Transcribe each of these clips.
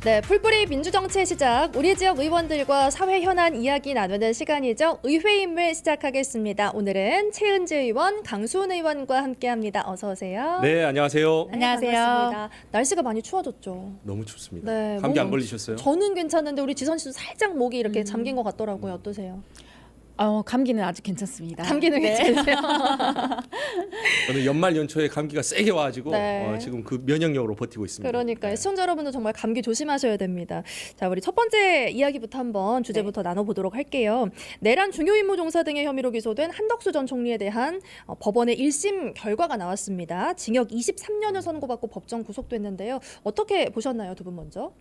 네, 풀뿌리 민주정치의 시작, 우리 지역 의원들과 사회 현안 이야기 나누는 시간이죠. 의회임을 시작하겠습니다. 오늘은 최은지 의원, 강수훈 의원과 함께합니다. 어서 오세요. 네, 안녕하세요. 네, 안녕하세요. 반갑습니다. 날씨가 많이 추워졌죠. 너무 춥습니다. 네, 감기 안 뭐, 걸리셨어요? 저는 괜찮은데 우리 지선 씨도 살짝 목이 이렇게 잠긴 것 같더라고요. 어떠세요? 감기는 아직 괜찮습니다. 감기는 네. 괜찮으세요? 저는 연말 연초에 감기가 세게 와가지고 네. 지금 그 면역력으로 버티고 있습니다. 그러니까요. 네. 시청자 여러분도 정말 감기 조심하셔야 됩니다. 자, 우리 첫 번째 이야기부터 한번 주제부터 나눠보도록 할게요. 내란 중요 임무 종사 등의 혐의로 기소된 한덕수 전 총리에 대한 법원의 1심 결과가 나왔습니다. 징역 23년을 선고받고 법정 구속됐는데요. 어떻게 보셨나요, 두 분 먼저?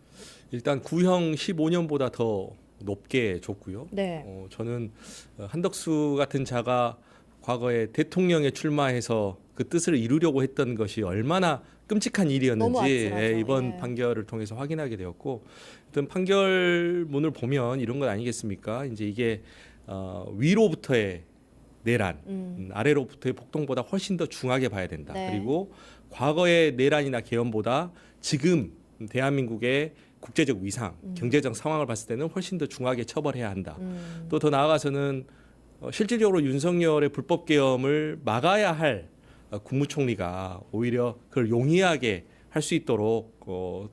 일단 구형 15년보다 더 높게 줬고요. 네. 저는 한덕수 같은 자가 과거에 대통령에 출마해서 그 뜻을 이루려고 했던 것이 얼마나 끔찍한 너무 일이었는지 아찔하죠. 이번 예. 판결을 통해서 확인하게 되었고, 어떤 판결문을 보면 이런 것 아니겠습니까? 이제 이게 위로부터의 내란, 아래로부터의 폭동보다 훨씬 더 중하게 봐야 된다. 네. 그리고 과거의 내란이나 계엄보다 지금 대한민국의 국제적 위상, 경제적 상황을 봤을 때는 훨씬 더 중하게 처벌해야 한다. 또 더 나아가서는 실질적으로 윤석열의 불법 계엄을 막아야 할 국무총리가 오히려 그걸 용이하게 할 수 있도록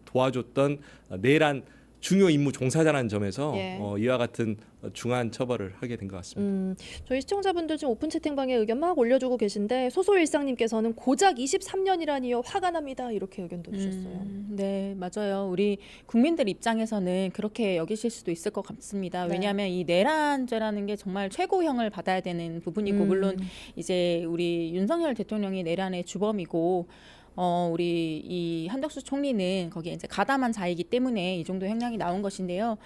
도와줬던 내란 중요 임무 종사자라는 점에서 예. 이와 같은 중한 처벌을 하게 된 것 같습니다. 저희 시청자분들 지금 오픈 채팅방에 의견 막 올려주고 계신데 소소일상님께서는 고작 23년이라니요 화가 납니다 이렇게 의견도 주셨어요. 네, 맞아요. 우리 국민들 입장에서는 그렇게 여기실 수도 있을 것 같습니다. 네. 왜냐하면 이 내란죄라는 게 정말 최고형을 받아야 되는 부분이고, 물론 이제 우리 윤석열 대통령이 내란의 주범이고, 우리 이 한덕수 총리는 거기에 이제 가담한 자이기 때문에 이 정도 형량이 나온 것인데요.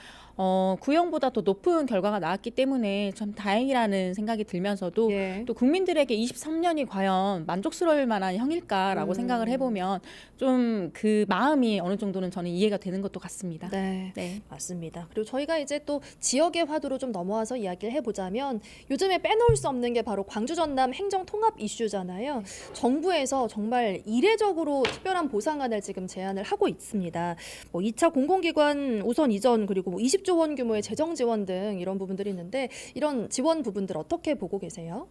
구형보다 더 높은 결과가 나왔기 때문에 참 다행이라는 생각이 들면서도 예. 또 국민들에게 23년이 과연 만족스러울 만한 형일까라고 생각을 해보면 좀 그 마음이 어느 정도는 저는 이해가 되는 것도 같습니다. 네. 네. 맞습니다. 그리고 저희가 이제 또 지역의 화두로 좀 넘어와서 이야기를 해보자면 요즘에 빼놓을 수 없는 게 바로 광주 전남 행정 통합 이슈잖아요. 정부에서 정말 이례적으로 특별한 보상안을 지금 제안을 하고 있습니다. 뭐 2차 공공기관 우선 이전 그리고 뭐 20조 원 규모의 재정 지원 등 이런 부분들이 있는데 이런 지원 부분들 어떻게 보고 계세요?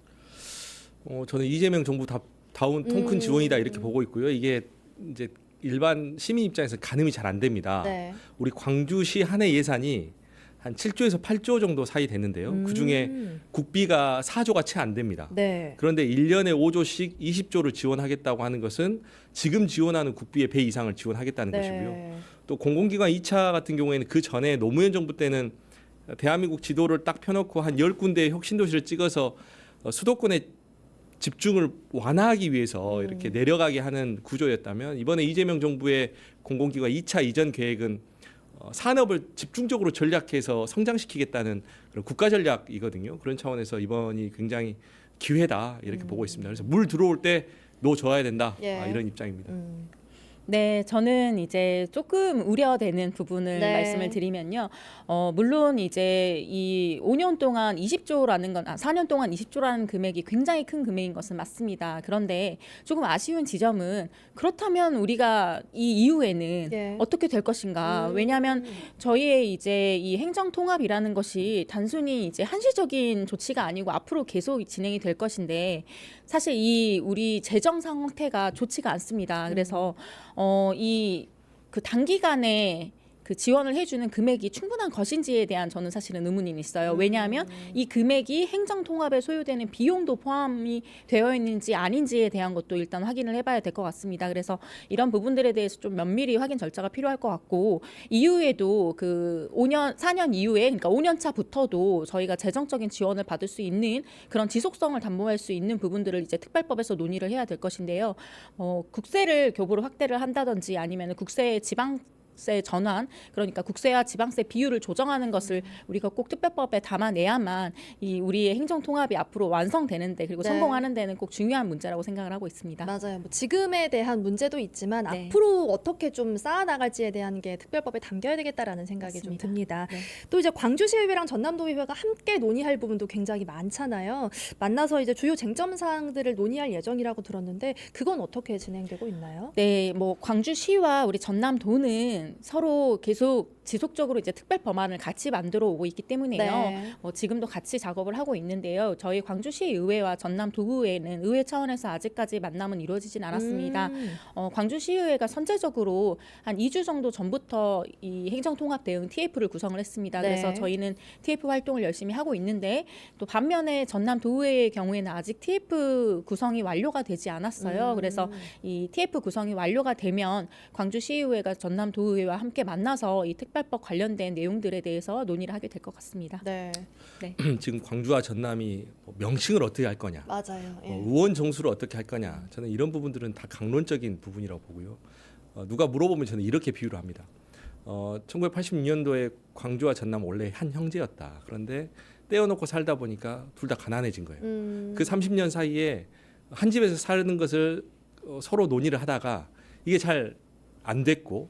저는 이재명 정부 다운 통큰 지원이다 이렇게 보고 있고요. 이게 이제 일반 시민 입장에서 가늠이 잘 안 됩니다. 네. 우리 광주시 한 해 예산이 한 7조에서 8조 정도 사이 됐는데요. 그중에 국비가 4조가 채 안 됩니다. 네. 그런데 1년에 5조씩 20조를 지원하겠다고 하는 것은 지금 지원하는 국비의 배 이상을 지원하겠다는 것이고요. 또 공공기관 2차 같은 경우에는 그 전에 노무현 정부 때는 대한민국 지도를 딱 펴놓고 한 10군데의 혁신도시를 찍어서 수도권의 집중을 완화하기 위해서 이렇게 내려가게 하는 구조였다면, 이번에 이재명 정부의 공공기관 2차 이전 계획은 산업을 집중적으로 전략해서 성장시키겠다는 그런 국가 전략이거든요. 그런 차원에서 이번이 굉장히 기회다 이렇게 보고 있습니다. 그래서 물 들어올 때 놓줘야 된다. 예. 이런 입장입니다. 네, 저는 이제 조금 우려되는 부분을 네. 말씀을 드리면요. 물론 이제 이 5년 동안 20조라는 건, 4년 동안 20조라는 금액이 굉장히 큰 금액인 것은 맞습니다. 그런데 조금 아쉬운 지점은, 그렇다면 우리가 이 이후에는 예. 어떻게 될 것인가? 왜냐하면 저희의 이제 이 행정 통합이라는 것이 단순히 이제 한시적인 조치가 아니고 앞으로 계속 진행이 될 것인데, 사실 이 우리 재정 상태가 좋지가 않습니다. 그래서 이 그 단기간에 그 지원을 해주는 금액이 충분한 것인지에 대한 저는 사실은 의문이 있어요. 왜냐하면 이 금액이 행정 통합에 소요되는 비용도 포함이 되어 있는지 아닌지에 대한 것도 일단 확인을 해봐야 될 것 같습니다. 그래서 이런 부분들에 대해서 좀 면밀히 확인 절차가 필요할 것 같고, 이후에도 그 4년 이후에, 그러니까 5년 차부터도 저희가 재정적인 지원을 받을 수 있는 그런 지속성을 담보할 수 있는 부분들을 이제 특별법에서 논의를 해야 될 것인데요. 국세를 교부로 확대를 한다든지 아니면 국세 지방세 전환, 그러니까 국세와 지방세 비율을 조정하는 것을 우리가 꼭 특별법에 담아내야만 이 우리의 행정 통합이 앞으로 완성되는데, 그리고 네. 성공하는 데는 꼭 중요한 문제라고 생각을 하고 있습니다. 맞아요. 뭐 지금에 대한 문제도 있지만 네. 앞으로 어떻게 좀 쌓아나갈지에 대한 게 특별법에 담겨야 되겠다라는 생각이 좀 맞습니다. 듭니다. 네. 또 이제 광주시의회랑 전남도의회가 함께 논의할 부분도 굉장히 많잖아요. 만나서 이제 주요 쟁점 사항들을 논의할 예정이라고 들었는데 그건 어떻게 진행되고 있나요? 네, 뭐 광주시와 우리 전남도는 저희는 서로 계속 지속적으로 이제 특별 법안을 같이 만들어 오고 있기 때문에요. 네. 지금도 같이 작업을 하고 있는데요. 저희 광주시 의회와 전남 도의회는 의회 차원에서 아직까지 만남은 이루어지진 않았습니다. 광주시의회가 선제적으로 한 2주 정도 전부터 이 행정통합 대응 TF를 구성을 했습니다. 네. 그래서 저희는 TF 활동을 열심히 하고 있는데 또 반면에 전남 도의회의 경우에는 아직 TF 구성이 완료가 되지 않았어요. 그래서 이 TF 구성이 완료가 되면 광주시의회가 전남 도의회와 함께 만나서 이 특별법 관련된 내용들에 대해서 논의를 하게 될 것 같습니다. 네. 지금 광주와 전남이 뭐 명칭을 어떻게 할 거냐, 맞아요. 예. 의원 정수를 어떻게 할 거냐, 저는 이런 부분들은 다 강론적인 부분이라고 보고요. 누가 물어보면 저는 이렇게 비유를 합니다. 1986년도에 광주와 전남 원래 한 형제였다. 그런데 떼어놓고 살다 보니까 둘 다 가난해진 거예요. 그 30년 사이에 한 집에서 사는 것을 서로 논의를 하다가 이게 잘 안 됐고,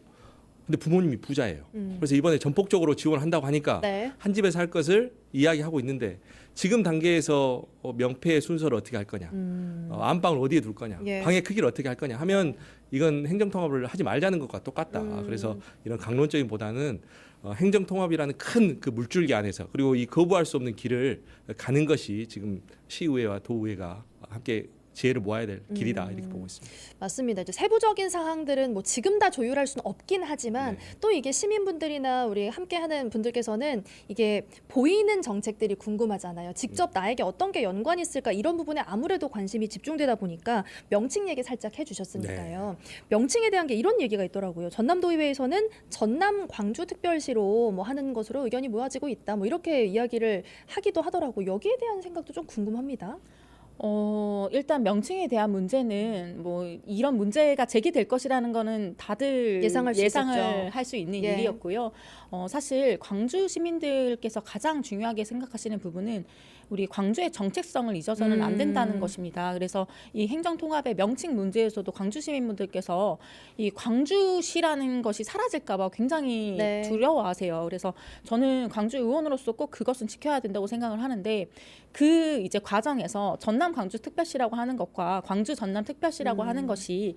근데 부모님이 부자예요. 그래서 이번에 전폭적으로 지원한다고 하니까 네. 한 집에서 할 것을 이야기하고 있는데, 지금 단계에서 명패의 순서를 어떻게 할 거냐, 안방을 어디에 둘 거냐, 예. 방의 크기를 어떻게 할 거냐 하면 이건 행정통합을 하지 말자는 것과 똑같다. 그래서 이런 강론적인 보다는 행정통합이라는 큰 그 물줄기 안에서, 그리고 이 거부할 수 없는 길을 가는 것이 지금 시의회와 도의회가 함께 지혜를 모아야 될 길이다, 이렇게 보고 있습니다. 맞습니다. 이제 세부적인 사항들은 뭐 지금 다 조율할 수는 없긴 하지만 네. 또 이게 시민분들이나 우리 함께하는 분들께서는 이게 보이는 정책들이 궁금하잖아요. 직접 나에게 어떤 게 연관이 있을까, 이런 부분에 아무래도 관심이 집중되다 보니까 명칭 얘기 살짝 해주셨으니까요. 명칭에 대한 게 이런 얘기가 있더라고요. 전남도의회에서는 전남 광주특별시로 뭐 하는 것으로 의견이 모아지고 있다, 뭐 이렇게 이야기를 하기도 하더라고요. 여기에 대한 생각도 좀 궁금합니다. 일단 명칭에 대한 문제는 뭐 이런 문제가 제기될 것이라는 거는 다들 예상을 예상을 할 수 있는 예. 일이었고요. 사실 광주 시민들께서 가장 중요하게 생각하시는 부분은 우리 광주의 정체성을 잊어서는 안 된다는 것입니다. 그래서 이 행정통합의 명칭 문제에서도 광주 시민분들께서 이 광주시라는 것이 사라질까봐 굉장히 네. 두려워하세요. 그래서 저는 광주 의원으로서 꼭 그것은 지켜야 된다고 생각을 하는데, 그 이제 과정에서 전남 광주 특별시라고 하는 것과 광주 전남 특별시라고 하는 것이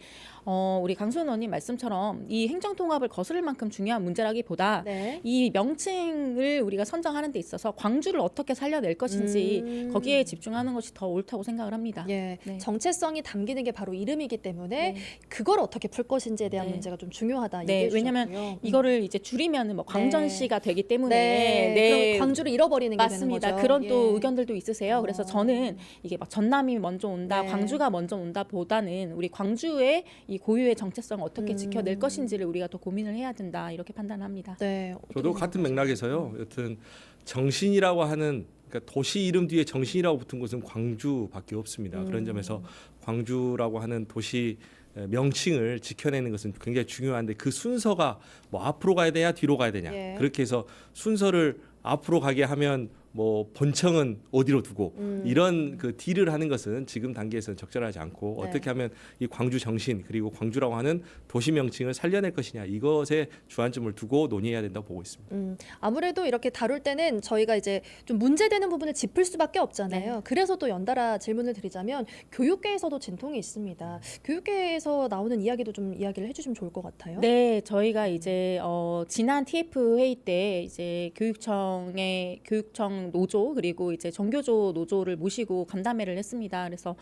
우리 강수원 의원님 말씀처럼 이 행정통합을 거스를 만큼 중요한 문제라기보다 네. 이 명칭을 우리가 선정하는 데 있어서 광주를 어떻게 살려낼 것인지 거기에 집중하는 것이 더 옳다고 생각을 합니다. 예, 네. 정체성이 담기는 게 바로 이름이기 때문에 네. 그걸 어떻게 풀 것인지에 대한 네. 문제가 좀 중요하다. 네, 얘기해 왜냐하면 주셨고요. 이거를 이제 줄이면 뭐 광전시가 되기 때문에 네. 그럼 광주를 잃어버리는 게 맞습니다. 되는 거죠. 그런 또 예. 의견들도 있으세요. 그래서 저는 이게 막 전남이 먼저 온다, 네. 광주가 먼저 온다 보다는 우리 광주의 이 고유의 정체성을 어떻게 지켜낼 것인지를 우리가 더 고민을 해야 된다, 이렇게 판단합니다. 네. 저도 같은 맥락에서요. 여튼 정신이라고 하는, 그러니까 도시 이름 뒤에 정신이라고 붙은 곳은 광주밖에 없습니다. 그런 점에서 광주라고 하는 도시 명칭을 지켜내는 것은 굉장히 중요한데, 그 순서가 뭐 앞으로 가야 되냐 뒤로 가야 되냐, 예. 그렇게 해서 순서를 앞으로 가게 하면 뭐 본청은 어디로 두고 이런 그 딜을 하는 것은 지금 단계에서는 적절하지 않고, 네. 어떻게 하면 이 광주 정신, 그리고 광주라고 하는 도시 명칭을 살려낼 것이냐, 이것에 주안점을 두고 논의해야 된다고 보고 있습니다. 아무래도 이렇게 다룰 때는 저희가 이제 좀 문제되는 부분을 짚을 수밖에 없잖아요. 네. 그래서 또 연달아 질문을 드리자면 교육계에서도 진통이 있습니다. 교육계에서 나오는 이야기도 좀 이야기를 해주시면 좋을 것 같아요. 네, 저희가 이제 지난 TF 회의 때 이제 교육청 노조, 그리고 이제 정교조 노조를 모시고 간담회를 했습니다. 그래서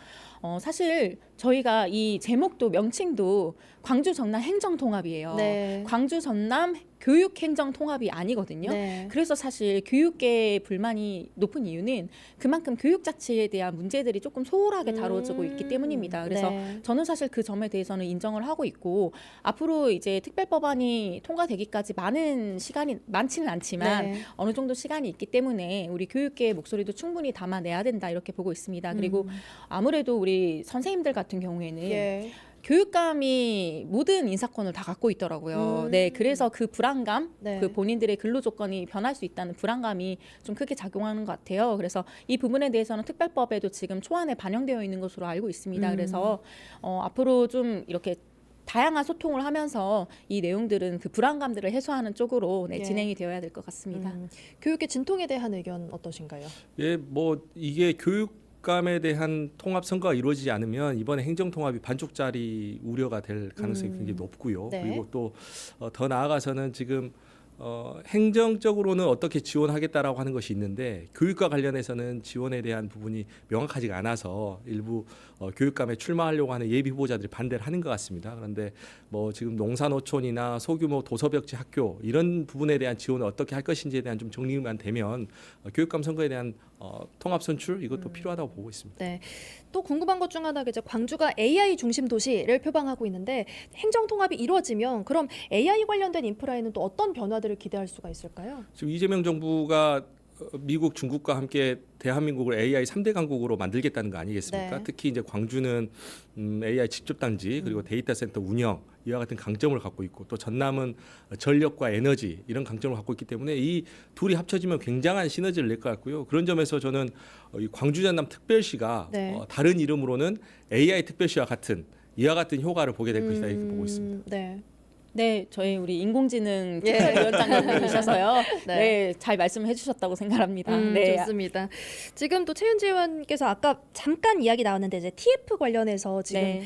사실 저희가 이 제목도 명칭도 광주 전남 행정통합이에요. 네. 광주 전남 교육행정통합이 아니거든요. 네. 그래서 사실 교육계의 불만이 높은 이유는 그만큼 교육 자체에 대한 문제들이 조금 소홀하게 다뤄지고 있기 때문입니다. 그래서 네. 저는 사실 그 점에 대해서는 인정을 하고 있고, 앞으로 이제 특별법안이 통과되기까지 많은 시간이 많지는 않지만 네. 어느 정도 시간이 있기 때문에 우리 교육계의 목소리도 충분히 담아내야 된다, 이렇게 보고 있습니다. 그리고 아무래도 우리 선생님들 같은 경우에는 예. 교육감이 모든 인사권을 다 갖고 있더라고요. 네, 그래서 그 불안감, 네. 그 본인들의 근로 조건이 변할 수 있다는 불안감이 좀 크게 작용하는 것 같아요. 그래서 이 부분에 대해서는 특별법에도 지금 초안에 반영되어 있는 것으로 알고 있습니다. 그래서 앞으로 좀 이렇게 다양한 소통을 하면서 이 내용들은 그 불안감들을 해소하는 쪽으로 예. 진행이 되어야 될 것 같습니다. 교육계 진통에 대한 의견 어떠신가요? 예, 뭐 이게 교육 교육감에 대한 통합 선거가 이루어지지 않으면 이번에 행정 통합이 반쪽짜리 우려가 될 가능성이 굉장히 높고요. 네. 그리고 또 더 나아가서는 지금 행정적으로는 어떻게 지원하겠다라고 하는 것이 있는데 교육과 관련해서는 지원에 대한 부분이 명확하지가 않아서 일부 교육감에 출마하려고 하는 예비 후보자들이 반대를 하는 것 같습니다. 그런데 뭐 지금 농산어촌이나 소규모 도서벽지 학교 이런 부분에 대한 지원을 어떻게 할 것인지에 대한 좀 정리만 되면 교육감 선거에 대한 통합 선출 이것도 필요하다고 보고 있습니다. 네. 또 궁금한 것 중 하나가 이제 광주가 AI 중심 도시를 표방하고 있는데 행정 통합이 이루어지면 그럼 AI 관련된 인프라에는 또 어떤 변화들을 기대할 수가 있을까요? 지금 이재명 정부가 미국, 중국과 함께 대한민국을 AI 3대 강국으로 만들겠다는 거 아니겠습니까? 네. 특히 이제 광주는 AI 직접 단지 그리고 데이터 센터 운영 이와 같은 강점을 갖고 있고 또 전남은 전력과 에너지 이런 강점을 갖고 있기 때문에 이 둘이 합쳐지면 굉장한 시너지를 낼 것 같고요. 그런 점에서 저는 이 광주 전남 특별시가 네. 다른 이름으로는 AI 특별시와 같은 이와 같은 효과를 보게 될 것이다 이렇게 보고 있습니다. 네. 네, 저희 우리 인공지능 예. 특별위원장님이셔서요. 네. 네, 잘 말씀해 주셨다고 생각합니다. 네. 좋습니다. 지금 또 최은지 의원께서 아까 잠깐 이야기 나왔는데 이제 TF 관련해서 지금 네.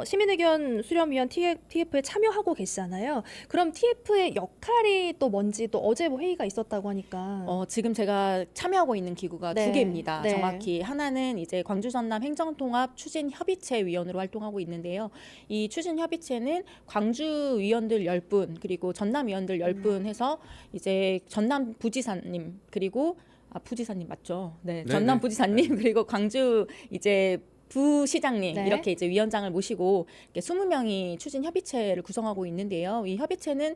시민의견 수렴위원 TF에 참여하고 계시잖아요. 그럼 TF의 역할이 또 뭔지 또 어제 뭐 회의가 있었다고 하니까. 지금 제가 참여하고 있는 기구가 네. 두 개입니다. 네. 정확히 하나는 이제 광주 전남 행정통합 추진협의체 위원으로 활동하고 있는데요. 이 추진협의체는 광주 위원들 10분 그리고 전남 위원들 10분 해서 이제 전남 부지사님 그리고 부지사님 맞죠? 네, 네, 전남 네. 부지사님 그리고 광주 이제 부시장님 네. 이렇게 이제 위원장을 모시고 이렇게 20명이 추진 협의체를 구성하고 있는데요. 이 협의체는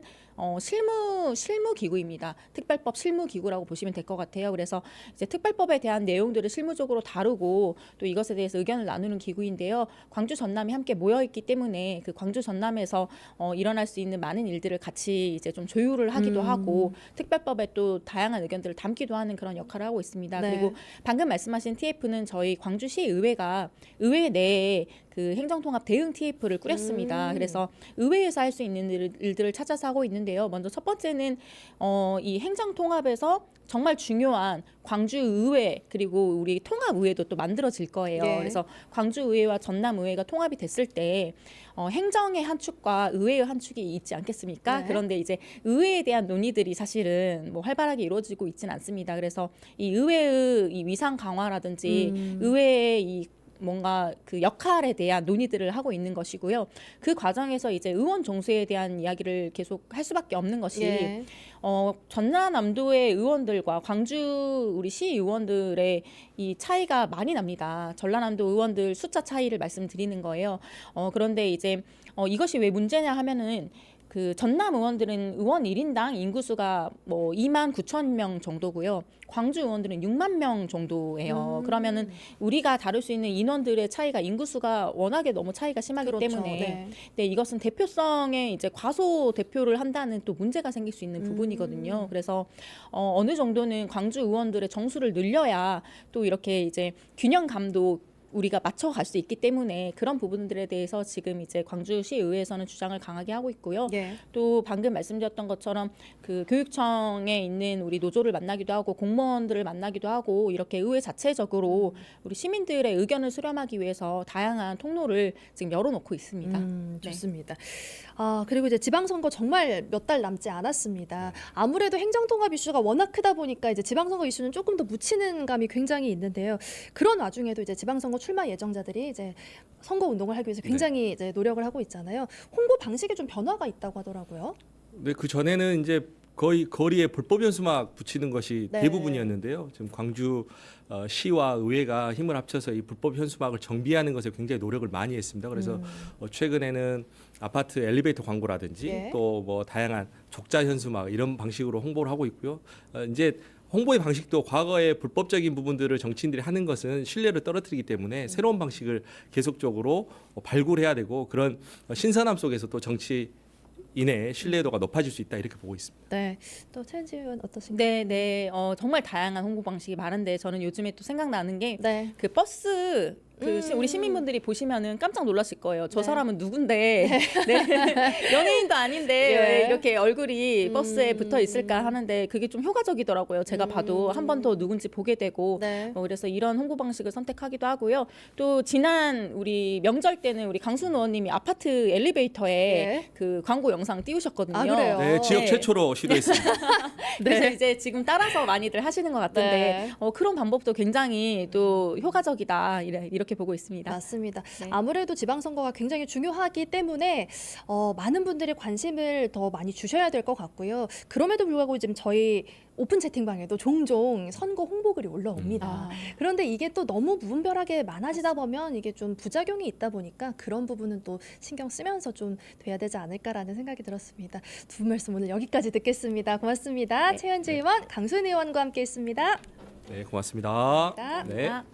실무 기구입니다. 특별법 실무 기구라고 보시면 될 것 같아요. 그래서 이제 특별법에 대한 내용들을 실무적으로 다루고 또 이것에 대해서 의견을 나누는 기구인데요. 광주 전남이 함께 모여 있기 때문에 그 광주 전남에서 일어날 수 있는 많은 일들을 같이 이제 좀 조율을 하기도 하고 특별법에 또 다양한 의견들을 담기도 하는 그런 역할을 하고 있습니다. 네. 그리고 방금 말씀하신 TF는 저희 광주시 의회가 의회 내에 그 행정통합 대응 TF를 꾸렸습니다. 그래서 의회에서 할 수 있는 일들을 찾아서 하고 있는데요. 먼저 첫 번째는 이 행정통합에서 정말 중요한 광주의회 그리고 우리 통합의회도 또 만들어질 거예요. 네. 그래서 광주의회와 전남의회가 통합이 됐을 때 행정의 한 축과 의회의 한 축이 있지 않겠습니까? 네. 그런데 이제 의회에 대한 논의들이 사실은 뭐 활발하게 이루어지고 있지는 않습니다. 그래서 이 의회의 이 위상 강화라든지 의회의 이 뭔가 그 역할에 대한 논의들을 하고 있는 것이고요. 그 과정에서 이제 의원 정수에 대한 이야기를 계속 할 수밖에 없는 것이 예. 전라남도의 의원들과 광주 우리 시 의원들의 이 차이가 많이 납니다. 전라남도 의원들 숫자 차이를 말씀드리는 거예요. 그런데 이제 이것이 왜 문제냐 하면은 그 전남 의원들은 의원 1인당 인구수가 뭐 29,000명 정도고요. 광주 의원들은 6만 명 정도예요. 그러면은 우리가 다룰 수 있는 인원들의 차이가 인구수가 워낙에 너무 차이가 심하기 그렇죠. 때문에 네. 네, 이것은 대표성에 이제 과소 대표를 한다는 또 문제가 생길 수 있는 부분이거든요. 그래서 어느 정도는 광주 의원들의 정수를 늘려야 또 이렇게 이제 균형감도 우리가 맞춰갈 수 있기 때문에 그런 부분들에 대해서 지금 이제 광주시 의회에서는 주장을 강하게 하고 있고요. 예. 또 방금 말씀드렸던 것처럼 그 교육청에 있는 우리 노조를 만나기도 하고 공무원들을 만나기도 하고 이렇게 의회 자체적으로 우리 시민들의 의견을 수렴하기 위해서 다양한 통로를 지금 열어놓고 있습니다. 좋습니다. 그리고 이제 지방선거 정말 몇 달 남지 않았습니다. 아무래도 행정통합 이슈가 워낙 크다 보니까 이제 지방선거 이슈는 조금 더 묻히는 감이 굉장히 있는데요. 그런 와중에도 이제 지방선거 출마 예정자들이 이제 선거 운동을 하기 위해서 굉장히 이제 노력을 하고 있잖아요. 홍보 방식에 좀 변화가 있다고 하더라고요. 네, 그 전에는 이제 거의 거리에 불법 현수막 붙이는 것이 네. 대부분이었는데요. 지금 광주 시와 의회가 힘을 합쳐서 이 불법 현수막을 정비하는 것에 굉장히 노력을 많이 했습니다. 그래서 최근에는 아파트 엘리베이터 광고라든지 예. 또 뭐 다양한 족자 현수막 이런 방식으로 홍보를 하고 있고요. 이제 홍보의 방식도 과거의 불법적인 부분들을 정치인들이 하는 것은 신뢰를 떨어뜨리기 때문에 새로운 방식을 계속적으로 발굴해야 되고 그런 신선함 속에서 또 정치인의 신뢰도가 높아질 수 있다 이렇게 보고 있습니다. 네. 또 최은지 의원 어떠신가요? 네. 정말 다양한 홍보 방식이 많은데 저는 요즘에 또 생각나는 게 네. 그 버스 우리 시민분들이 보시면은 깜짝 놀라실 거예요. 저 네. 사람은 누군데? 네. 연예인도 아닌데 왜 이렇게 얼굴이 버스에 붙어 있을까 하는데 그게 좀 효과적이더라고요. 제가 봐도 한 번 더 누군지 보게 되고 네. 그래서 이런 홍보 방식을 선택하기도 하고요. 또 지난 우리 명절 때는 우리 강순 의원님이 아파트 엘리베이터에 네. 그 광고 영상 띄우셨거든요. 아, 그래요? 네, 지역 네. 최초로 시도했습니다. 그래서 이제 지금 따라서 많이들 하시는 것 같은데 네. 그런 방법도 굉장히 또 효과적이다 이렇게 보고 있습니다. 맞습니다. 네. 아무래도 지방선거가 굉장히 중요하기 때문에 많은 분들이 관심을 더 많이 주셔야 될 것 같고요. 그럼에도 불구하고 지금 저희 오픈 채팅방에도 종종 선거 홍보글이 올라옵니다. 아. 그런데 이게 또 너무 무분별하게 많아지다 보면 이게 좀 부작용이 있다 보니까 그런 부분은 또 신경 쓰면서 좀 돼야 되지 않을까라는 생각이 들었습니다. 두 분 말씀 오늘 여기까지 듣겠습니다. 고맙습니다. 네. 최현지 의원, 강순 의원과 함께했습니다. 네, 고맙습니다. 고맙습니다. 네. 아.